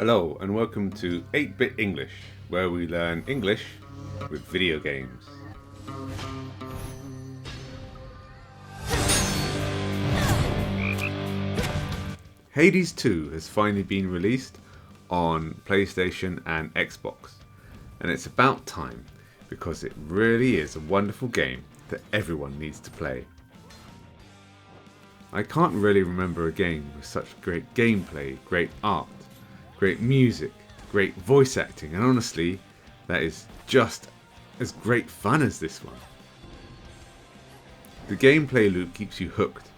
Hello and welcome to 8-Bit English, where we learn English with video games. Hades 2 has finally been released on PlayStation and Xbox, and it's about time because it really is a wonderful game that everyone needs to play. I can't really remember a game with such great gameplay, great art, great music, great voice acting, and honestly, that is just as great fun as this one. The gameplay loop keeps you hooked.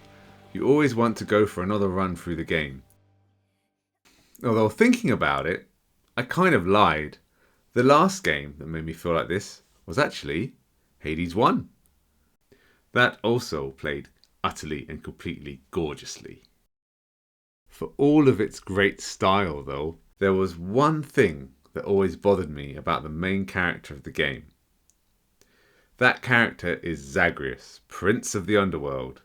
You always want to go for another run through the game. Although thinking about it, I kind of lied. The last game that made me feel like this was actually Hades 1. That also played utterly and completely gorgeously. For all of its great style though, there was one thing that always bothered me about the main character of the game. That character is Zagreus, Prince of the Underworld.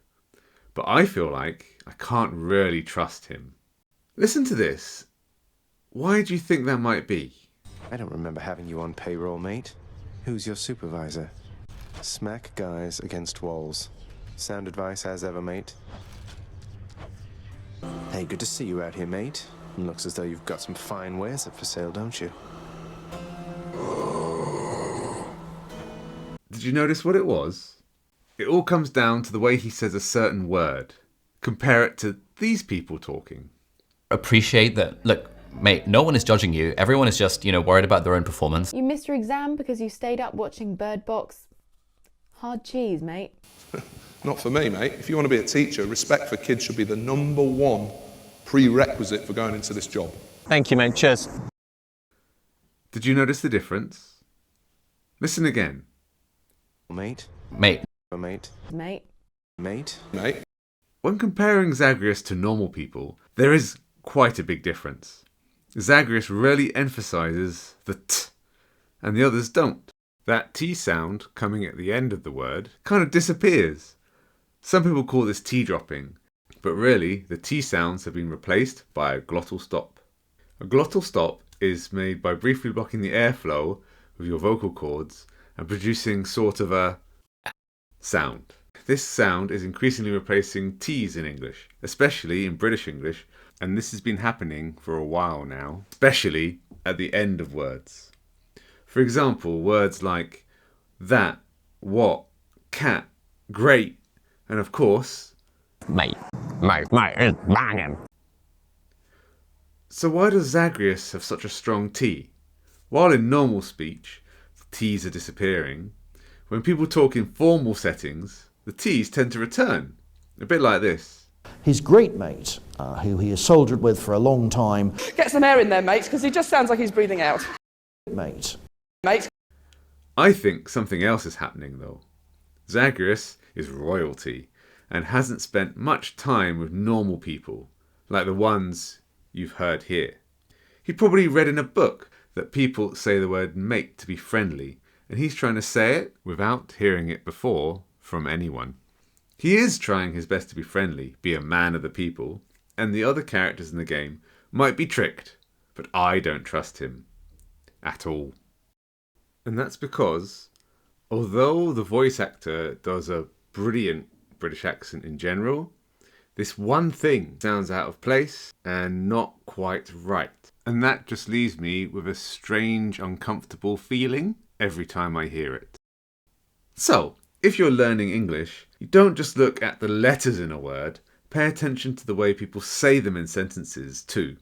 But I feel like I can't really trust him. Listen to this. Why do you think that might be? I don't remember having you on payroll, mate. Who's your supervisor? Smack guys against walls. Sound advice as ever, mate. Hey, good to see you out here, mate. Looks as though you've got some fine wares up for sale, don't you? Did you notice what it was? It all comes down to the way he says a certain word. Compare it to these people talking. Appreciate that. Look, mate, no one is judging you. Everyone is just, worried about their own performance. You missed your exam because you stayed up watching Bird Box. Hard cheese, mate. Not for me, mate. If you want to be a teacher, respect for kids should be the #1 prerequisite for going into this job. Thank you, mate. Cheers. Did you notice the difference? Listen again. Mate. Mate. Mate. Mate. Mate. Mate. When comparing Zagreus to normal people, there is quite a big difference. Zagreus really emphasizes the t, and the others don't. That T sound coming at the end of the word kind of disappears. Some people call this T dropping, but really the T sounds have been replaced by a glottal stop. A glottal stop is made by briefly blocking the airflow of your vocal cords and producing sort of a sound. This sound is increasingly replacing T's in English, especially in British English, and this has been happening for a while now, especially at the end of words. For example, words like that, what, cat, great, and of course, Mate, it's banging. So why does Zagreus have such a strong T? While in normal speech, the T's are disappearing, when people talk in formal settings, the T's tend to return. A bit like this. His great mate, who he has soldiered with for a long time. Get some air in there, mate, because he just sounds like he's breathing out. Mate. Mate. I think something else is happening though. Zagreus is royalty and hasn't spent much time with normal people, like the ones you've heard here. He probably read in a book that people say the word mate to be friendly, and he's trying to say it without hearing it before from anyone. He is trying his best to be friendly, be a man of the people, and the other characters in the game might be tricked, but I don't trust him. At all. And that's because, although the voice actor does a brilliant British accent in general, this one thing sounds out of place and not quite right. And that just leaves me with a strange, uncomfortable feeling every time I hear it. So, if you're learning English, you don't just look at the letters in a word, pay attention to the way people say them in sentences too.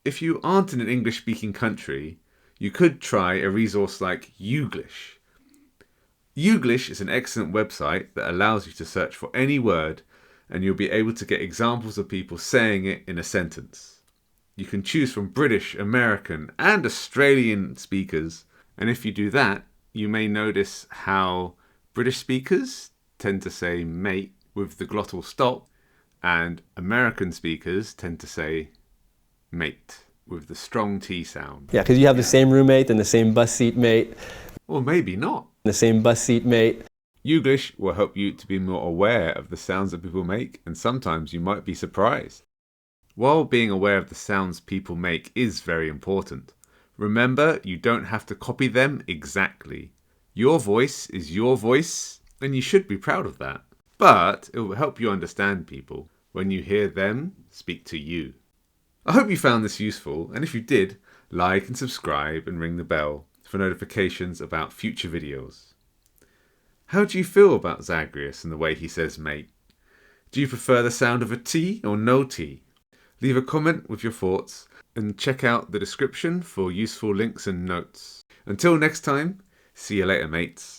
If you aren't in an English-speaking country, you could try a resource like Youglish. Youglish is an excellent website that allows you to search for any word and you'll be able to get examples of people saying it in a sentence. You can choose from British, American and Australian speakers, and if you do that, you may notice how British speakers tend to say mate with the glottal stop and American speakers tend to say mate with the strong T sound. Yeah, because you have the same roommate and the same bus seat mate. Or maybe not. The same bus seat mate. Youglish will help you to be more aware of the sounds that people make, and sometimes you might be surprised. While being aware of the sounds people make is very important, remember you don't have to copy them exactly. Your voice is your voice, and you should be proud of that. But it will help you understand people when you hear them speak to you. I hope you found this useful, and if you did, like and subscribe and ring the bell for notifications about future videos. How do you feel about Zagreus and the way he says mate? Do you prefer the sound of a T or no T? Leave a comment with your thoughts and check out the description for useful links and notes. Until next time, see you later mates.